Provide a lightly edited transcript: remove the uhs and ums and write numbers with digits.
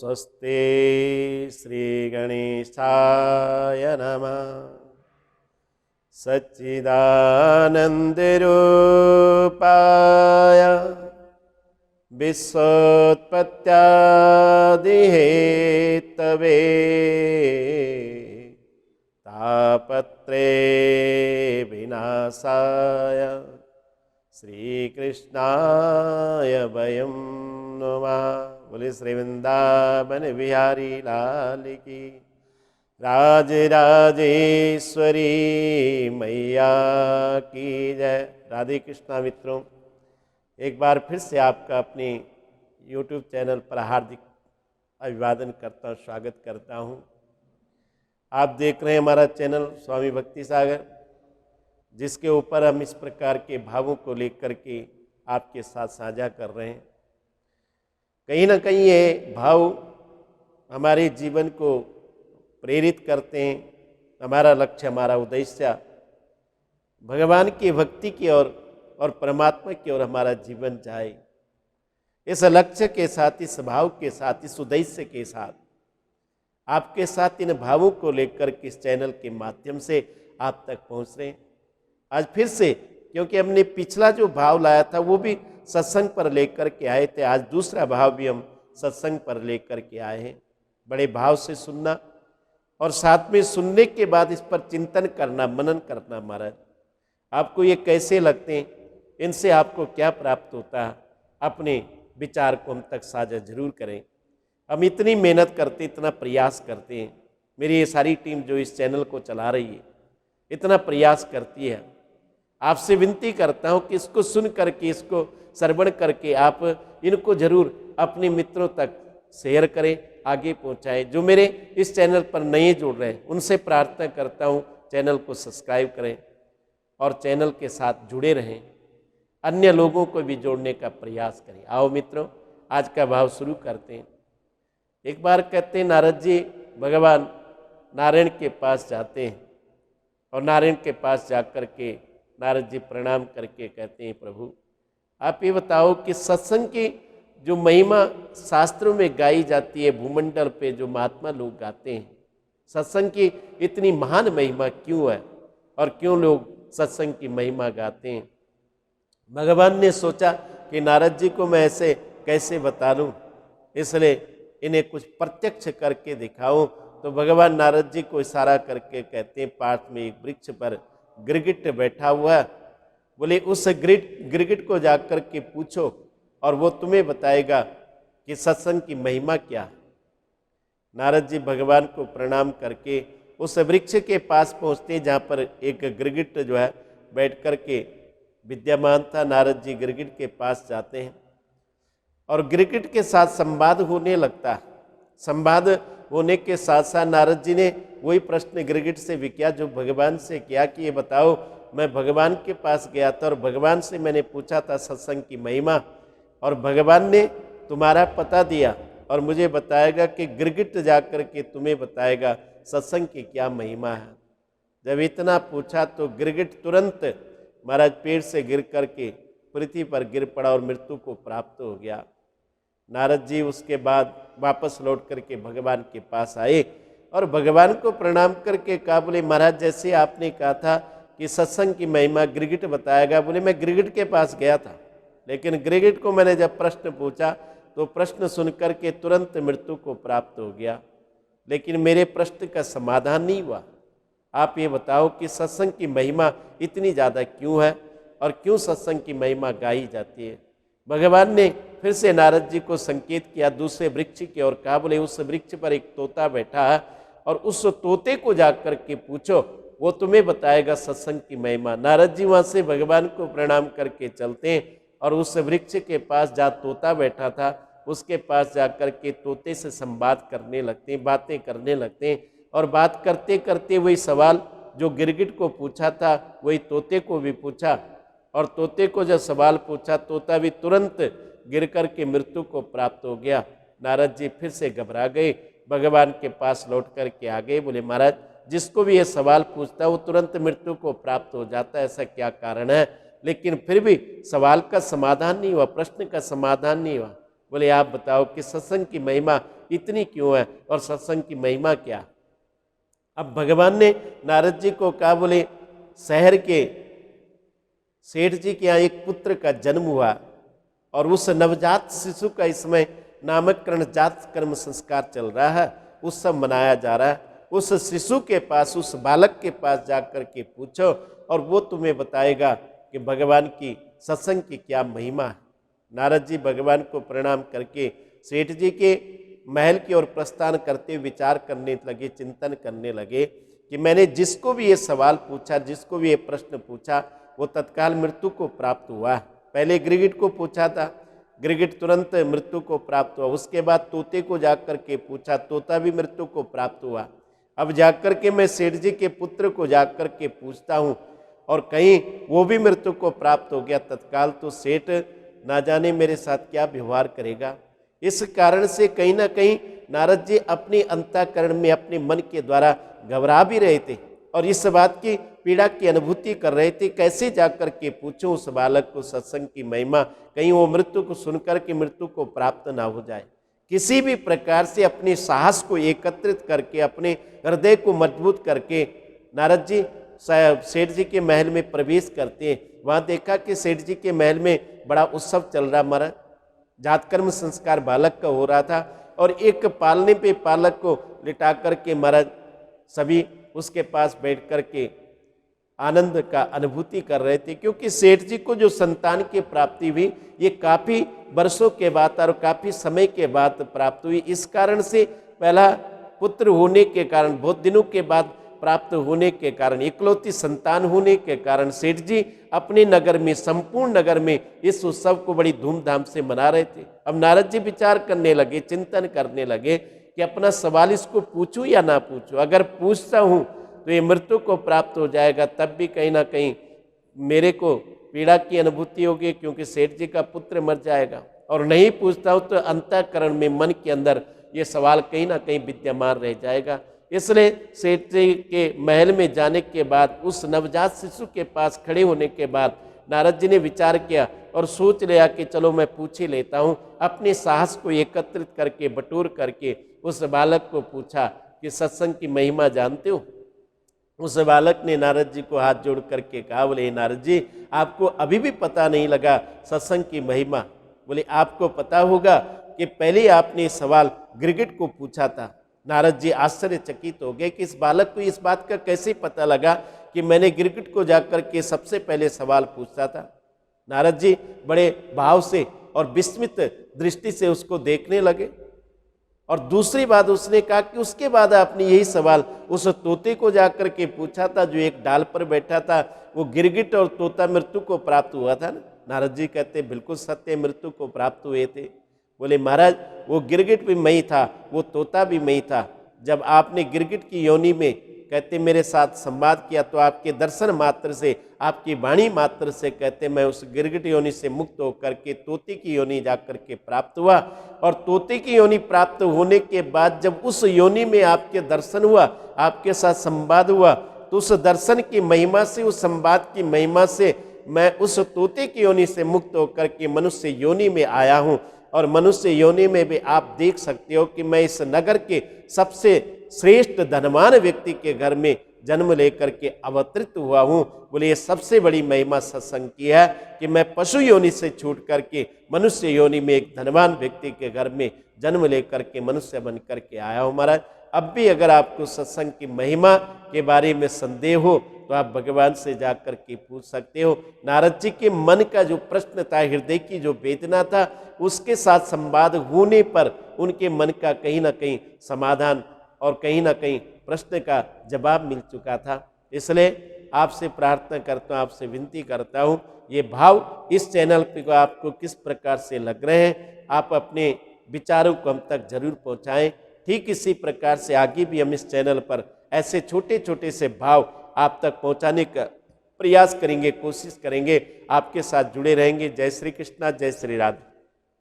स्वस्ति श्रीगणेशाय नमः। सच्चिदानन्दरूपाय विश्वोत्पत्त्यादिहेतवे तापत्रे विनाशाय श्रीकृष्णाय वयं नमः। बोले श्री वृंदावन बिहारी लाल की, राजराजेश्वरी मैया की जय। राधे कृष्णा मित्रों, एक बार फिर से आपका अपने YouTube चैनल पर हार्दिक अभिवादन करता हूँ, स्वागत करता हूँ। आप देख रहे हैं हमारा चैनल स्वामी भक्ति सागर, जिसके ऊपर हम इस प्रकार के भावों को लेकर के आपके साथ साझा कर रहे हैं। कहीं ना कहीं ये भाव हमारे जीवन को प्रेरित करते हैं। हमारा लक्ष्य, हमारा उद्देश्य भगवान की भक्ति की ओर और परमात्मा की ओर हमारा जीवन जाए। इस लक्ष्य के साथ, इस भाव के साथ, इस उद्देश्य के साथ आपके साथ इन भावों को लेकर के इस चैनल के माध्यम से आप तक पहुंच रहे हैं। आज फिर से, क्योंकि हमने पिछला जो भाव लाया था वो भी सत्संग पर लेकर के आए थे, आज दूसरा भाव भी हम सत्संग पर लेकर के आए हैं। बड़े भाव से सुनना और साथ में सुनने के बाद इस पर चिंतन करना, मनन करना। महाराज आपको ये कैसे लगते हैं, इनसे आपको क्या प्राप्त होता है, अपने विचार को हम तक साझा जरूर करें। हम इतनी मेहनत करते, इतना प्रयास करते हैं, मेरी ये सारी टीम जो इस चैनल को चला रही है इतना प्रयास करती है। आपसे विनती करता हूँ कि इसको सुन करके, इसको श्रवण करके आप इनको जरूर अपने मित्रों तक शेयर करें, आगे पहुँचाएं। जो मेरे इस चैनल पर नए जुड़ रहे हैं उनसे प्रार्थना करता हूँ चैनल को सब्सक्राइब करें और चैनल के साथ जुड़े रहें, अन्य लोगों को भी जोड़ने का प्रयास करें। आओ मित्रों, आज का भाव शुरू करते हैं। एक बार कहते हैं नारद जी भगवान नारायण के पास जाते हैं और नारायण के पास जाकर के नारद जी प्रणाम करके कहते हैं, प्रभु आप ये बताओ कि सत्संग की जो महिमा शास्त्रों में गाई जाती है, भूमंडल पे जो महात्मा लोग गाते हैं, सत्संग की इतनी महान महिमा क्यों है और क्यों लोग सत्संग की महिमा गाते हैं। भगवान ने सोचा कि नारद जी को मैं ऐसे कैसे बता लूँ, इसलिए इन्हें कुछ प्रत्यक्ष करके दिखाऊं। तो भगवान नारद जी को इशारा करके कहते हैं, पास में एक वृक्ष पर गिरगिट बैठा हुआ है, बोले उस गिरगिट को जाकर के पूछो और वो तुम्हें बताएगा कि सत्संग की महिमा क्या है। नारद जी भगवान को प्रणाम करके उस वृक्ष के पास पहुँचते, जहाँ पर एक गिरगिट जो है बैठ कर के विद्यमान था। नारद जी गिरगिट के पास जाते हैं और गिरगिट के साथ संवाद होने लगता है। संवाद होने के साथ साथ नारद जी ने वही प्रश्न गिरगिट से भी किया जो भगवान से किया कि ये बताओ, मैं भगवान के पास गया था और भगवान से मैंने पूछा था सत्संग की महिमा, और भगवान ने तुम्हारा पता दिया और मुझे बताएगा कि गिरगिट जाकर के तुम्हें बताएगा सत्संग की क्या महिमा है। जब इतना पूछा तो गिरगिट तुरंत महाराज पेड़ से गिर करके पृथ्वी पर गिर पड़ा और मृत्यु को प्राप्त हो गया। नारद जी उसके बाद वापस लौट करके भगवान के पास आए और भगवान को प्रणाम करके कहा, बोले महाराज जैसे आपने कहा था कि सत्संग की महिमा गिरगिट बताएगा, बोले मैं गिरगिट के पास गया था, लेकिन गिरगिट को मैंने जब प्रश्न पूछा तो प्रश्न सुन करके तुरंत मृत्यु को प्राप्त हो गया, लेकिन मेरे प्रश्न का समाधान नहीं हुआ। आप ये बताओ कि सत्संग की महिमा इतनी ज़्यादा क्यों है और क्यों सत्संग की महिमा गाई जाती है। भगवान ने फिर से नारद जी को संकेत किया दूसरे वृक्ष की ओर, कहा बोले उस वृक्ष पर एक तोता बैठा है और उस तोते को जाकर के पूछो, वो तुम्हें बताएगा सत्संग की महिमा। नारद जी वहाँ से भगवान को प्रणाम करके चलते हैं और उस वृक्ष के पास जहाँ तोता बैठा था उसके पास जाकर के तोते से संवाद करने लगते हैं, बातें करने लगते हैं। और बात करते करते वही सवाल जो गिरगिट को पूछा था वही तोते को भी पूछा, और तोते को जब सवाल पूछा तोता भी तुरंत गिर कर के मृत्यु को प्राप्त हो गया। नारद जी फिर से घबरा गए, भगवान के पास लौट कर के आ गए, बोले महाराज जिसको भी ये सवाल पूछता है वो तुरंत मृत्यु को प्राप्त हो जाता है, ऐसा क्या कारण है। लेकिन फिर भी सवाल का समाधान नहीं हुआ, प्रश्न का समाधान नहीं हुआ। बोले आप बताओ कि सत्संग की महिमा इतनी क्यों है और सत्संग की महिमा क्या। अब भगवान ने नारद जी को कहा, बोले शहर के सेठ जी के यहाँ एक पुत्र का जन्म हुआ और उस नवजात शिशु का इसमें नामकरण जात कर्म संस्कार चल रहा है, उत्सव मनाया जा रहा है। उस शिशु के पास, उस बालक के पास जाकर के पूछो और वो तुम्हें बताएगा कि भगवान की सत्संग की क्या महिमा है। नारद जी भगवान को प्रणाम करके सेठ जी के महल की ओर प्रस्थान करते विचार करने लगे, चिंतन करने लगे कि मैंने जिसको भी ये सवाल पूछा, जिसको भी ये प्रश्न पूछा, वो तत्काल मृत्यु को प्राप्त हुआ। पहले गिरगिट को पूछा था, गिरगिट तुरंत मृत्यु को प्राप्त हुआ। उसके बाद तोते को जाकर के पूछा, तोता भी मृत्यु को प्राप्त हुआ। अब जाकर के मैं सेठ जी के पुत्र को जाकर के पूछता हूँ और कहीं वो भी मृत्यु को प्राप्त हो गया तत्काल, तो सेठ ना जाने मेरे साथ क्या व्यवहार करेगा। इस कारण से कहीं ना कहीं नारद जी अपने अंतःकरण में अपने मन के द्वारा घबरा भी रहे थे और इस बात की पीड़ा की अनुभूति कर रहे थे, कैसे जाकर के पूछूं उस बालक को सत्संग की महिमा, कहीं वो मृत्यु को सुनकर के मृत्यु को प्राप्त ना हो जाए। किसी भी प्रकार से अपने साहस को एकत्रित करके, अपने हृदय को मजबूत करके नारद जी सेठ जी के महल में प्रवेश करते हैं। वहाँ देखा कि सेठ जी के महल में बड़ा उत्सव चल रहा, महाराज जातकर्म संस्कार बालक का हो रहा था और एक पालने पे पालक को लिटा करके महाराज सभी उसके पास बैठ कर के आनंद का अनुभूति कर रहे थे, क्योंकि सेठ जी को जो संतान की प्राप्ति हुई ये काफ़ी वर्षों के बाद और काफ़ी समय के बाद प्राप्त हुई। इस कारण से पहला पुत्र होने के कारण, बहुत दिनों के बाद प्राप्त होने के कारण, इकलौती संतान होने के कारण सेठ जी अपने नगर में, संपूर्ण नगर में इस उत्सव को बड़ी धूमधाम से मना रहे थे। अब नारद जी विचार करने लगे, चिंतन करने लगे कि अपना सवाल इसको पूछूं या ना पूछूं। अगर पूछता हूं तो ये मृत्यु को प्राप्त हो जाएगा, तब भी कहीं ना कहीं मेरे को पीड़ा की अनुभूति होगी क्योंकि सेठ जी का पुत्र मर जाएगा। और नहीं पूछता हूं तो अंतःकरण में, मन के अंदर ये सवाल कहीं ना कहीं विद्यमान रह जाएगा। इसलिए सेठ जी के महल में जाने के बाद, उस नवजात शिशु के पास खड़े होने के बाद नारद जी ने विचार किया और सोच लिया कि चलो मैं पूछ ही लेता हूँ। अपने साहस को एकत्रित करके, बटोर करके उस बालक को पूछा कि सत्संग की महिमा जानते हो। उस बालक ने नारद जी को हाथ जोड़ करके कहा, बोले नारद जी आपको अभी भी पता नहीं लगा सत्संग की महिमा। बोले आपको पता होगा कि पहले आपने सवाल गिरगिट को पूछा था। नारद जी आश्चर्यचकित हो गए कि इस बालक को इस बात का कैसे पता लगा कि मैंने गिरगिट को जाकर के सबसे पहले सवाल पूछा था। नारद जी बड़े भाव से और विस्मित दृष्टि से उसको देखने लगे। और दूसरी बात उसने कहा कि उसके बाद आपने यही सवाल उस तोते को जाकर के पूछा था जो एक डाल पर बैठा था। वो गिरगिट और तोता मृत्यु को प्राप्त हुआ था ना। नारद जी कहते बिल्कुल सत्य, मृत्यु को प्राप्त हुए थे। बोले महाराज वो गिरगिट भी मैं ही था, वो तोता भी मैं ही था। जब आपने गिरगिट की योनि में कहते मेरे साथ संवाद किया तो आपके दर्शन मात्र से, आपकी वाणी मात्र से कहते मैं उस गिरगिट योनि से मुक्त होकर के तोते की योनि जाकर के प्राप्त हुआ। और तोते की योनि प्राप्त होने के बाद जब उस योनि में आपके दर्शन हुआ, आपके साथ संवाद हुआ, तो उस दर्शन की महिमा से, उस संवाद की महिमा से मैं उस तोते की योनि से मुक्त होकर के मनुष्य योनि में आया हूँ। और मनुष्य योनि में भी आप देख सकते हो कि मैं इस नगर के सबसे श्रेष्ठ धनवान व्यक्ति के घर में जन्म लेकर के अवतरित हुआ हूँ। बोले ये सबसे बड़ी महिमा सत्संग की है कि मैं पशु योनि से छूट करके मनुष्य योनि में एक धनवान व्यक्ति के घर में जन्म लेकर के मनुष्य बन करके आया हूँ। महाराज अब भी अगर आपको सत्संग की महिमा के बारे में संदेह हो तो आप भगवान से जाकर के पूछ सकते हो। नारद जी के मन का जो प्रश्न था, हृदय की जो वेदना था, उसके साथ संवाद होने पर उनके मन का कहीं ना कहीं समाधान और कहीं ना कहीं प्रश्न का जवाब मिल चुका था। इसलिए आपसे प्रार्थना करता हूँ, आपसे विनती करता हूँ, ये भाव इस चैनल पर आपको किस प्रकार से लग रहे हैं, आप अपने विचारों को हम तक जरूर पहुँचाएँ। ठीक इसी प्रकार से आगे भी हम इस चैनल पर ऐसे छोटे छोटे से भाव आप तक पहुंचाने का प्रयास करेंगे, कोशिश करेंगे, आपके साथ जुड़े रहेंगे। जय श्री कृष्णा, जय श्री राधे।